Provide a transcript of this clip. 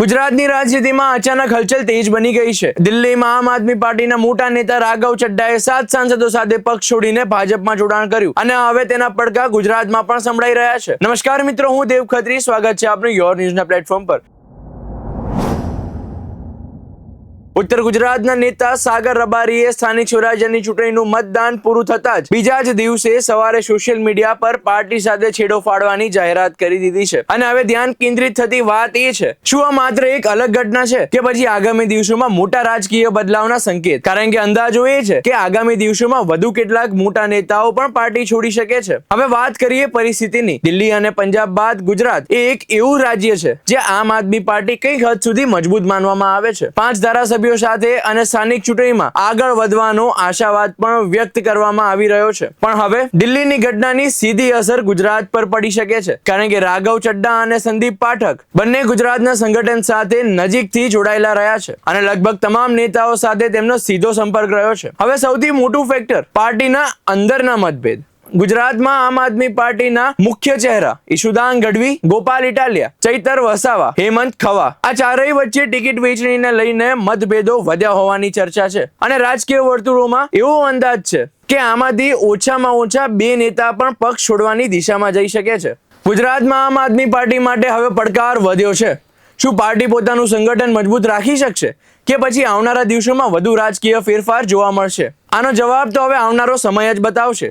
ગુજરાતની રાજનીતિમાં અચાનક હલચલ તેજ બની ગઈ છે। દિલ્હીમાં આમ આદમી પાર્ટીના મોટા નેતા રાઘવ ચડ્ડાએ 7 સાંસદો સાથે પક્ષ છોડીને ભાજપમાં જોડાણ કર્યું અને હવે તેના પડઘા ગુજરાતમાં પણ સંભળાઈ રહ્યા છે। નમસ્કાર મિત્રો, હું દેવ ખત્રી, સ્વાગત છે આપનું યોર ન્યૂઝના પ્લેટફોર્મ પર। ઉત્તર ગુજરાતના નેતા સાગર રબારીએ સ્થાનિક સ્વરાજ્યની ચૂંટણીનું મતદાન પૂરું થતા જ બીજા જ દિવસે સવારે સોશિયલ મીડિયા પર પાર્ટી સાથે છેડો ફાડવાની જાહેરાત કરી દીધી છે અને હવે ધ્યાન કેન્દ્રિત થતી વાત એ છે, શું આ માત્ર એક અલગ ઘટના છે કે પછી આગામી દિવસોમાં મોટા રાજકીય બદલાવના સંકેત? કારણ કે અંદાજો એ છે કે આગામી દિવસોમાં વધુ કેટલાક મોટા નેતાઓ પણ પાર્ટી છોડી શકે છે। હવે વાત કરીએ પરિસ્થિતિની। દિલ્હી અને પંજાબ બાદ ગુજરાત એ એક એવું રાજ્ય છે જે આમ આદમી પાર્ટી કઈક હદ સુધી મજબૂત માનવામાં આવે છે। 5 ધારાસભ્યો સાથે અને સ્થાનિક ચૂંટણીમાં આગળ વધવાનો આશાવાદ પણ વ્યક્ત કરવામાં આવી રહ્યો છે। પણ હવે દિલ્હીની ઘટનાની સીધી અસર ગુજરાત પર પડી શકે છે, કારણ કે રાઘવ ચડ્ડા અને સંદીપ પાઠક બંને ગુજરાતના સંગઠન સાથે નજીકથી જોડાયેલા રહ્યા છે અને લગભગ તમામ નેતાઓ સાથે તેમનો સીધો સંપર્ક રહ્યો છે। હવે સૌથી મોટું ફેક્ટર પાર્ટીના અંદરના મતભેદ। ગુજરાતમાં આમ આદમી પાર્ટીના મુખ્ય ચહેરા ઈશુદાન ગઢવી, ગોપાલ ઇટાલિયા, ચૈતર વસાવા, હેમંત ખવા આ ચારેય વચ્ચે ટિકિટ વહેંચણીને લઈને મતભેદો વધ્યા હોવાની ચર્ચા છે અને રાજકીય વર્તુળોમાં એવો અંદાજ છે કે આમાંથી ઓછામાં ઓછા 2 નેતા પણ પક્ષ છોડવાની દિશામાં જઈ શકે છે। ગુજરાતમાં આમ આદમી પાર્ટી માટે હવે પડકાર વધ્યો છે। શું પાર્ટી પોતાનું સંગઠન મજબૂત રાખી શકશે કે પછી આવનારા દિવસોમાં વધુ રાજકીય ફેરફાર જોવા મળશે? આનો જવાબ તો હવે આવનારો સમય જ બતાવશે।